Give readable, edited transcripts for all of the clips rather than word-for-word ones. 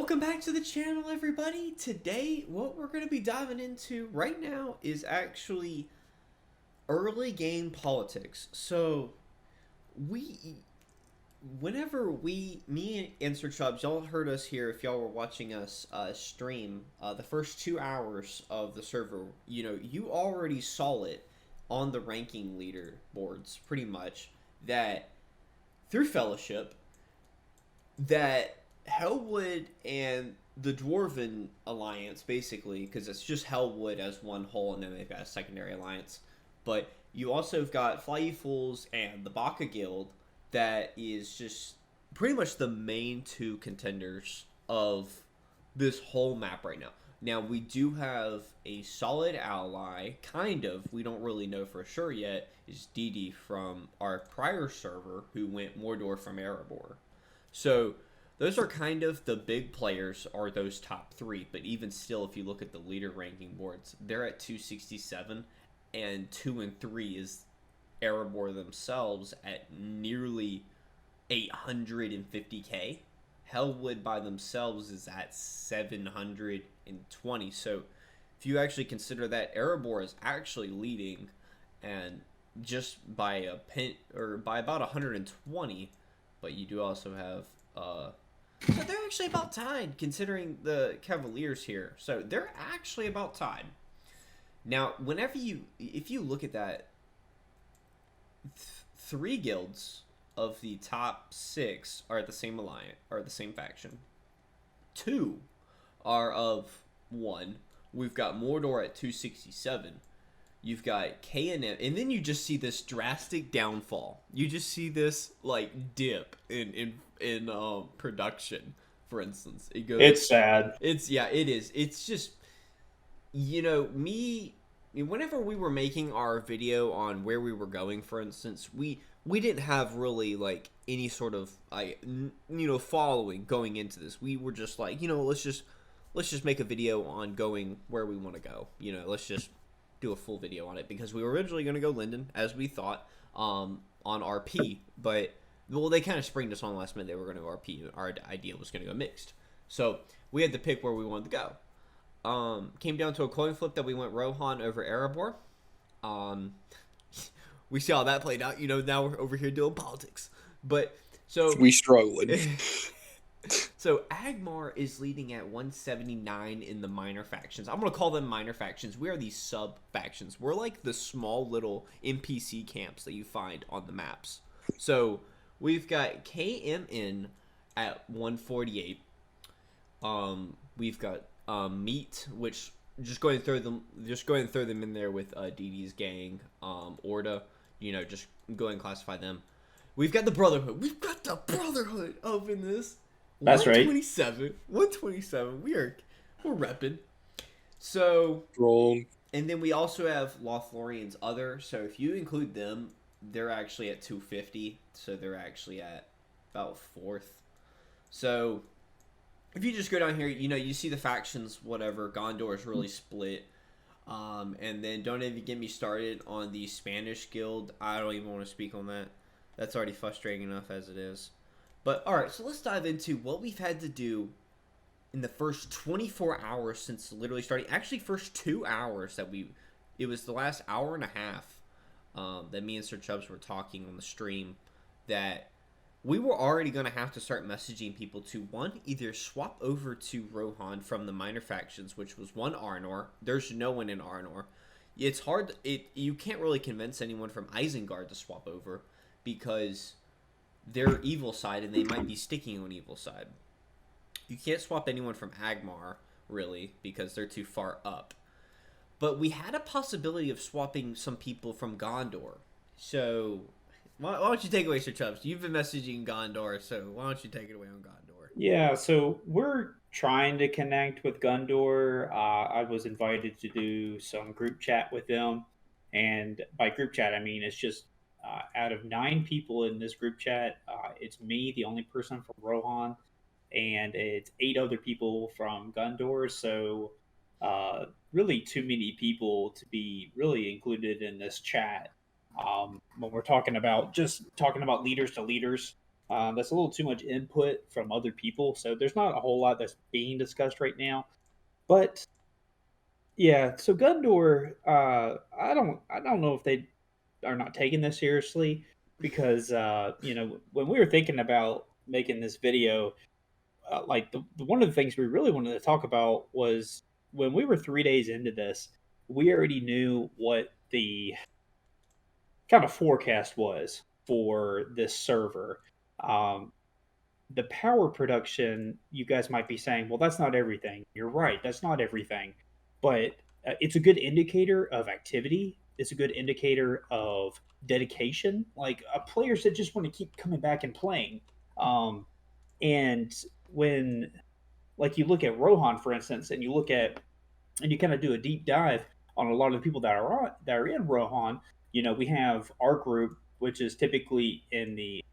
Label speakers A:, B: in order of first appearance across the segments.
A: Welcome back to the channel, everybody. Today, what we're going to be diving into right now is actually early game politics. So, we, me and Sir Chubbs, y'all heard us here if y'all were watching us stream the first 2 hours of the server. You already saw it on the ranking leaderboards, pretty much, that through Fellowship, that Hellwood and the Dwarven Alliance, basically, because it's just Hellwood as one whole, and then they've got a secondary alliance. But you also have got Fly You Fools and the Baka Guild, that is just pretty much the main two contenders of this whole map right now. Now, we do have a solid ally, kind of, we don't really know for sure yet, is Didi from our prior server, who went Mordor from Erebor. So, those are kind of the big players, are those top three. But even still, if you look at the leader ranking boards, they're at 267, and 2 and 3 is Erebor themselves at nearly 850k. Hellwood by themselves is at 720. So, if you actually consider that, Erebor is actually leading, and just by a pin, or by about 120. But you do also have so they're actually about tied, considering the Cavaliers here. So they're actually about tied. Now, if you look at that, three guilds of the top 6 are at the same alliance, are the same faction. 2 are of 1. We've got Mordor at 267. You've got K&M, and then you just see this drastic downfall. You just see this like dip in production. For instance, it goes.
B: It's sad.
A: It is. It's just, whenever we were making our video on where we were going, for instance, we didn't have really like any sort of following going into this. We were just like, let's just make a video on going where we want to go. Let's just do a full video on it, because we were originally going to go Linden, as we thought, on RP, but they kind of springed us on last minute. They were going to go RP. Our idea was going to go mixed, so we had to pick where we wanted to go. Came down to a coin flip that we went Rohan over Erebor. We see how that played out. Now we're over here doing politics, but so
C: we struggling.
A: So Agmar is leading at 179 in the minor factions. I'm going to call them minor factions. We are these sub-factions. We're like the small little NPC camps that you find on the maps. So we've got KMN at 148. We've got Meat, which just going to throw them in there with Didi's gang, Orda, just go and classify them. We've got the Brotherhood. We've got the Brotherhood up in this.
B: That's right.
A: 127. We're repping. So
C: Wrong.
A: And then we also have Lothlorian's Other. So if you include them, they're actually at 250. So they're actually at about 4th. So if you just go down here, you see the factions, whatever. Gondor is really split. And then don't even get me started on the Spanish Guild. I don't even want to speak on that. That's already frustrating enough as it is. But, alright, so let's dive into what we've had to do in the first 24 hours since literally starting. Actually, first 2 hours it was the last hour and a half that me and Sir Chubbs were talking on the stream, that we were already going to have to start messaging people to, one, either swap over to Rohan from the minor factions, which was one Arnor. There's no one in Arnor. It's hard. You can't really convince anyone from Isengard to swap over, because they're evil side, and they might be sticking on evil side. You can't swap anyone from Agmar, really, because they're too far up. But we had a possibility of swapping some people from Gondor. So, why don't you take it away, Sir Chubbs? You've been messaging Gondor, so why don't you take it away on Gondor?
B: Yeah, so we're trying to connect with Gondor. I was invited to do some group chat with them. And by group chat, I mean it's just out of 9 people in this group chat, it's me, the only person from Rohan, and it's 8 other people from Gondor. So, really, too many people to be really included in this chat. When we're talking about leaders to leaders, That's a little too much input from other people, so there's not a whole lot that's being discussed right now. But yeah, so Gundor, I don't know if they are not taking this seriously because when we were thinking about making this video, like the one of the things we really wanted to talk about was when we were 3 days into this, we already knew what the kind of forecast was for this server. Um, the power production, you guys might be saying, well, that's not everything. You're right, that's not everything. But it's a good indicator of activity. It's a good indicator of dedication, like players that just want to keep coming back and playing. Um, and when, like, you look at Rohan, for instance, and you kind of do a deep dive on a lot of the people that are in Rohan. We have our group, which is typically in the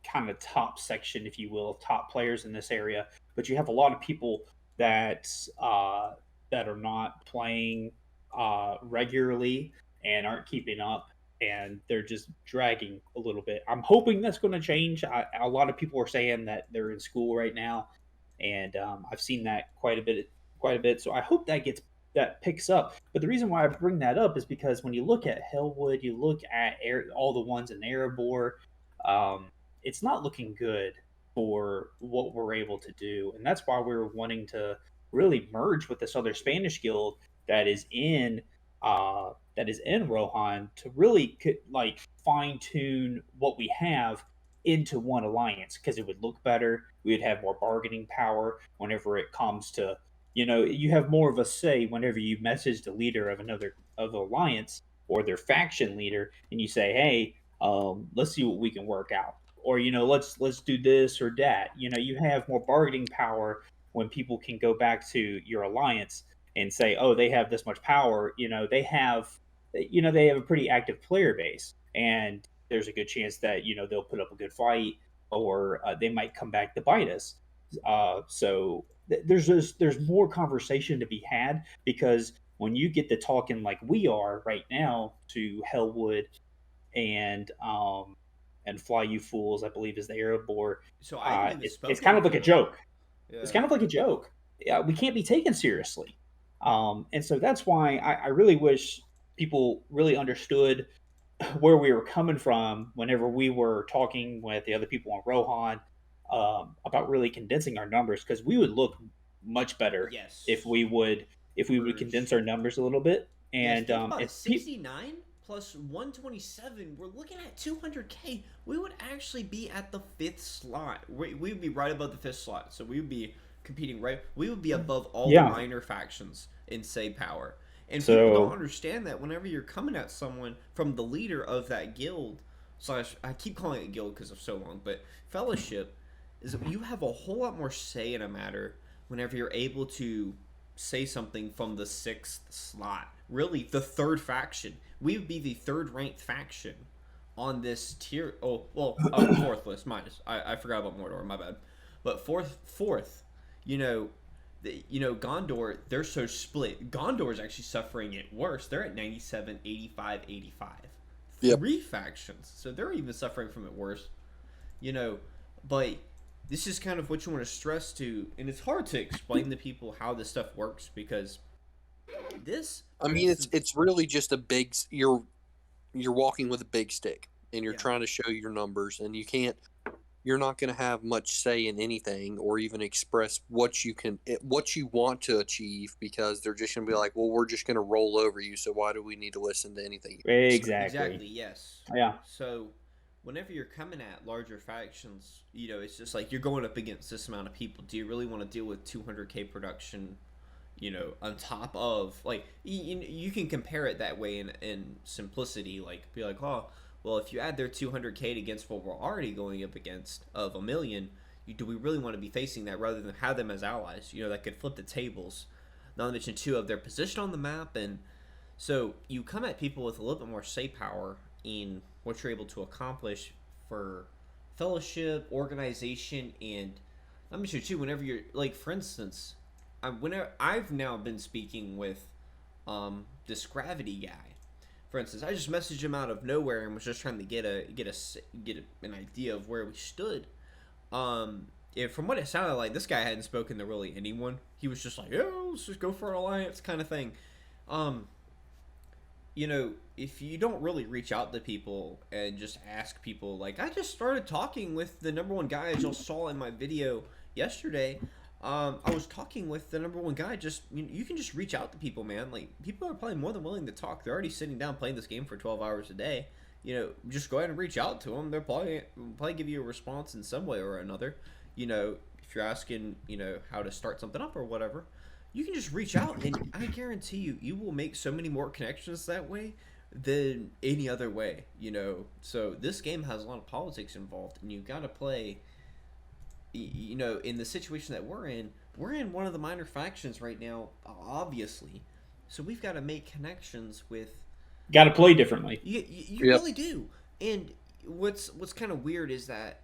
B: kind of top section, if you will, top players in this area. But you have a lot of people that that are not playing regularly and aren't keeping up, and they're just dragging a little bit. I'm hoping that's going to change. A lot of people are saying that they're in school right now, and I've seen that quite a bit, quite a bit. So I hope that picks up. But the reason why I bring that up is because when you look at Hellwood, you look at all the ones in Erebor, um, it's not looking good for what we're able to do, and that's why we're wanting to really merge with this other Spanish guild that is in Rohan to really like fine tune what we have into one alliance because it would look better. We would have more bargaining power whenever it comes to you have more of a say whenever you message the leader of the alliance or their faction leader and you say, hey, let's see what we can work out, or let's do this or that. You have more bargaining power when people can go back to your alliance and say, oh, they have this much power. They have a pretty active player base, and there's a good chance that they'll put up a good fight, or they might come back to bite us. There's more conversation to be had because when you get to talking like we are right now to Hellwood and Fly You Fools, I believe is the Arab board.
A: So I haven't even
B: It's
A: spoken
B: kind
A: to
B: of like a
A: them.
B: joke. It's
A: Yeah.
B: kind of like a joke. Yeah, we can't be taken seriously, and so that's why I really wish people really understood where we were coming from whenever we were talking with the other people on Rohan about really condensing our numbers because we would look much better if
A: Yes.
B: we would condense
A: Merge.
B: our numbers a little bit.
A: Yes,
B: And
A: think about it. 69 plus 127. We're looking at 200K. We would actually be at the fifth slot. We would be right above the fifth slot. So we would be competing right. We would be above all the
B: yeah,
A: minor factions in say power. And people don't
B: so
A: understand that whenever you're coming at someone from the leader of that guild, slash, I keep calling it guild because of so long, but fellowship, is that you have a whole lot more say in a matter whenever you're able to say something from the sixth slot. Really, the third faction. We would be the third ranked faction on this tier. Oh, well, fourth list minus. I forgot about Mordor. My bad. But fourth. You know, Gondor. They're so split. Gondor is actually suffering it worse. They're at 97, 85, 85.
C: Yep.
A: Three factions, so they're even suffering from it worse. You know, but this is kind of what you want to stress to, and it's hard to explain to people how this stuff works because this,
C: I
A: for
C: mean,
A: instance,
C: it's really just a big. You're walking with a big stick, and you're
A: yeah,
C: trying to show your numbers, and you can't. You're not going to have much say in anything, or even express what you want to achieve, because they're just going to be like, well, we're just going to roll over you. So why do we need to listen to anything you have to say?
B: exactly,
A: exactly, yes.
B: yeah.
A: So, whenever you're coming at larger factions, it's just like you're going up against this amount of people. Do you really want to deal with 200K production? On top of like you can compare it that way in simplicity, like be like, oh, well, if you add their 200K against what we're already going up against of a million, do we really want to be facing that rather than have them as allies? That could flip the tables. Not to mention too of their position on the map, and so you come at people with a little bit more say power in what you're able to accomplish for fellowship, organization, and let me show you too. Whenever you're like, for instance, whenever I've now been speaking with this gravity guy. For instance, I just messaged him out of nowhere and was just trying to get an idea of where we stood. From what it sounded like, this guy hadn't spoken to really anyone. He was just like, "Yeah, let's just go for an alliance," kind of thing. Um, if you don't really reach out to people and just ask people, like I just started talking with the number one guy, as y'all saw in my video yesterday. I was talking with the number one guy. Just you can just reach out to people, man. Like people are probably more than willing to talk. They're already sitting down playing this game for 12 hours a day. Just go ahead and reach out to them. They'll probably give you a response in some way or another. If you're asking, how to start something up or whatever, you can just reach out, and I guarantee you will make so many more connections that way than any other way. So this game has a lot of politics involved, and you got to play. In the situation that we're in one of the minor factions right now, obviously. So we've got to make connections with.
B: Got to play differently.
A: You really do. And what's kind of weird is that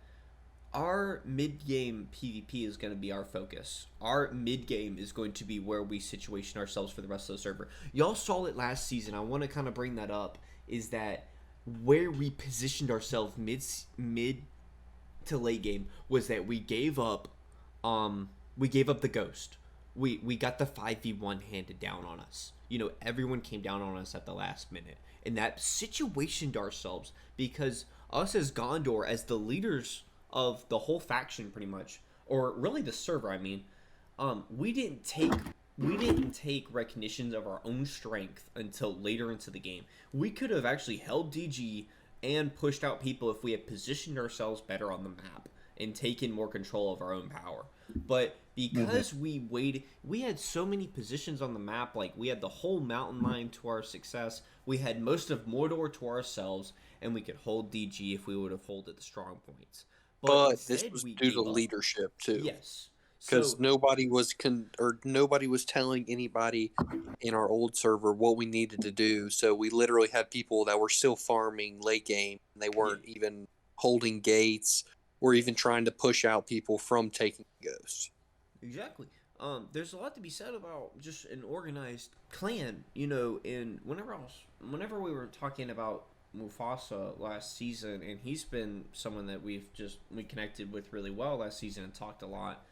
A: our mid-game PvP is going to be our focus. Our mid-game is going to be where we situation ourselves for the rest of the server. Y'all saw it last season. I want to kind of bring that up, is that where we positioned ourselves mid to late game was that we gave up the ghost. We got the 5v1 handed down on us. Everyone came down on us at the last minute. And that situationed ourselves, because us as Gondor, as the leaders of the whole faction pretty much, or really the server, I mean, we didn't take recognition of our own strength until later into the game. We could have actually held DG and pushed out people if we had positioned ourselves better on the map and taken more control of our own power. But because we waited, we had so many positions on the map. Like, we had the whole mountain line to our success. We had most of Mordor to ourselves, and we could hold DG if we would have holded the strong points.
C: But this was due to leadership too.
A: Yes,
C: because nobody was telling anybody in our old server what we needed to do. So we literally had people that were still farming late game. They weren't even holding gates or even trying to push out people from taking ghosts.
A: Exactly. There's a lot to be said about just an organized clan. And whenever we were talking about Mufasa last season, and he's been someone that we connected with really well last season and talked a lot.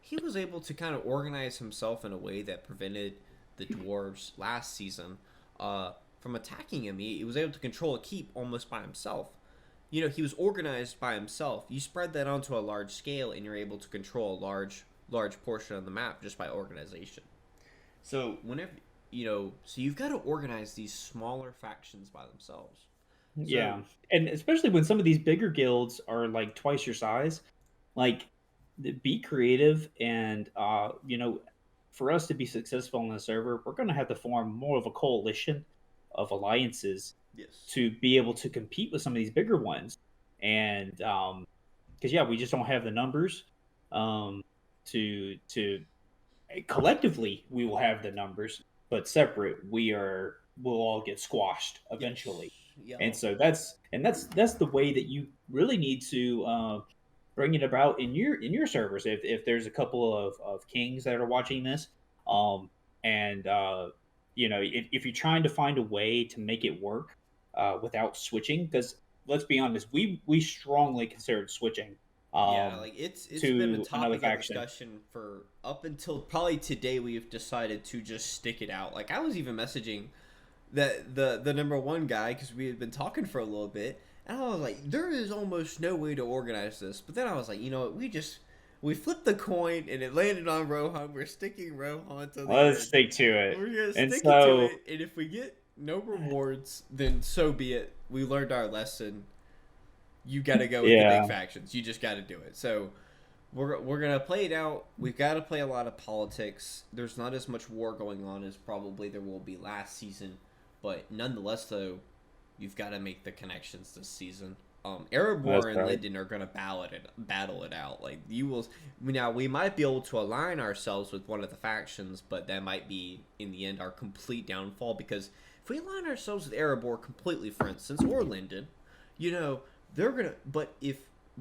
A: He was able to kind of organize himself in a way that prevented the dwarves last season from attacking him. He was able to control a keep almost by himself. He was organized by himself. You spread that onto a large scale, and you're able to control a large portion of the map just by organization. So whenever so you've got to organize these smaller factions by themselves.
B: Yeah, and especially when some of these bigger guilds are like twice your size, like be creative. And for us to be successful on the server, we're going to have to form more of a coalition of alliances to be able to compete with some of these bigger ones. And because we just don't have the numbers to collectively we will have the numbers, but separate we'll all get squashed eventually. Yes. And so that's the way that you really need to bring it about in your servers. If there's a couple of kings that are watching this, if you're trying to find a way to make it work without switching, because let's be honest, we strongly considered switching.
A: It's been a topic of discussion for up until probably today. We've decided to just stick it out. Like, I was even messaging the number one guy, because we had been talking for a little bit, and I was like, there is almost no way to organize this. But then I was like, we flipped the coin and it landed on Rohan. We're sticking Rohan to the
B: Let's stick to it.
A: We're gonna stick to it, and if we get no rewards, then so be it. We learned our lesson. You got to go with the big factions. You just got to do it. So we're gonna play it out. We've got to play a lot of politics. There's not as much war going on as probably there will be last season, but nonetheless, though, you've got to make the connections this season. Erebor and Linden are gonna battle it out. Like, you will. Now we might be able to align ourselves with one of the factions, but that might be in the end our complete downfall, because if we align ourselves with Erebor completely, for instance, or Linden, they're gonna. But if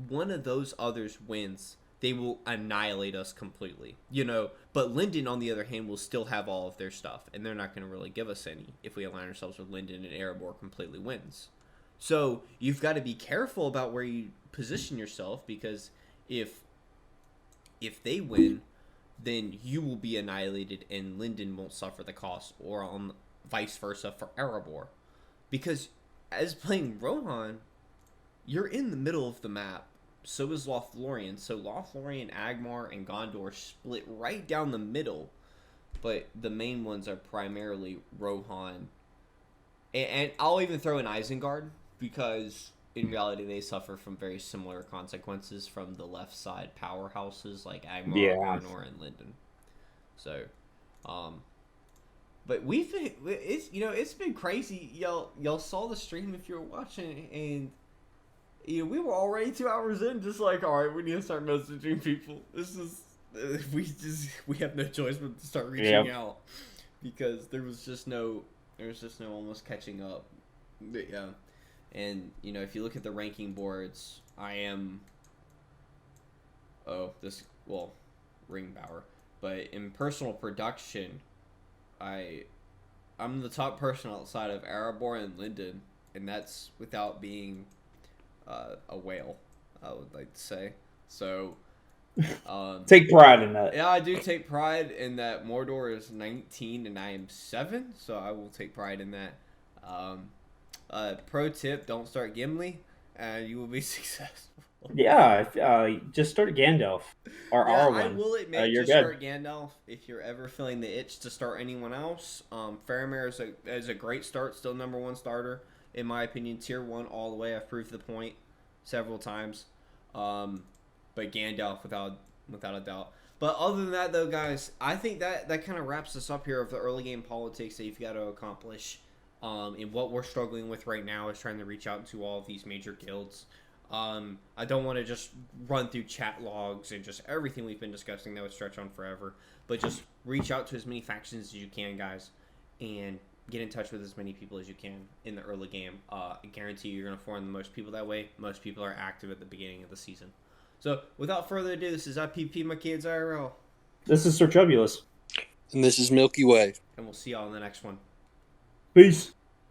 A: one of those others wins, they will annihilate us completely. But Linden, on the other hand, will still have all of their stuff, and they're not gonna really give us any if we align ourselves with Linden and Erebor completely wins. So you've got to be careful about where you position yourself, because If they win, then you will be annihilated and Linden won't suffer the cost, or on vice versa for Erebor. Because as playing Rohan, you're in the middle of the map. So is Lothlorien. So Lothlorien, Agmar, and Gondor split right down the middle. But the main ones are primarily Rohan. And I'll even throw in Isengard, because in reality they suffer from very similar consequences from the left side powerhouses like Agmar, Arnor, and Linden. So, but it's been crazy. Y'all saw the stream if you were watching, and we were already 2 hours in, just like, all right, we need to start messaging people. This is we have no choice but to start reaching out, because there was just no almost catching up. But, yeah. And, if you look at the ranking boards, I am... Ringbauer. But in personal production, I'm the top person outside of Erebor and Linden, and that's without being a whale, I would like to say. So...
B: take pride in that.
A: Yeah, I do take pride in that. Mordor is 19 and I am 7, so I will take pride in that. Pro tip, don't start Gimli, and you will be successful.
B: Yeah, just start Gandalf or Arwen.
A: I will admit,
B: you're
A: just
B: good.
A: start Gandalf if you're ever feeling the itch to start anyone else. Faramir is a great start, still number 1 starter in my opinion, tier 1 all the way. I've proved the point several times. But Gandalf without a doubt. But other than that, though, guys, I think that kind of wraps us up here of the early game politics that you've got to accomplish. And what we're struggling with right now is trying to reach out to all of these major guilds. I don't want to just run through chat logs and just everything we've been discussing. That would stretch on forever. But just reach out to as many factions as you can, guys, and get in touch with as many people as you can in the early game. I guarantee you're going to find the most people that way. Most people are active at the beginning of the season. So, without further ado, this is IPP, my kids IRL.
B: This is Sir Tribulus.
C: And this is Milky Way.
A: And we'll see y'all in the next one.
B: Peace.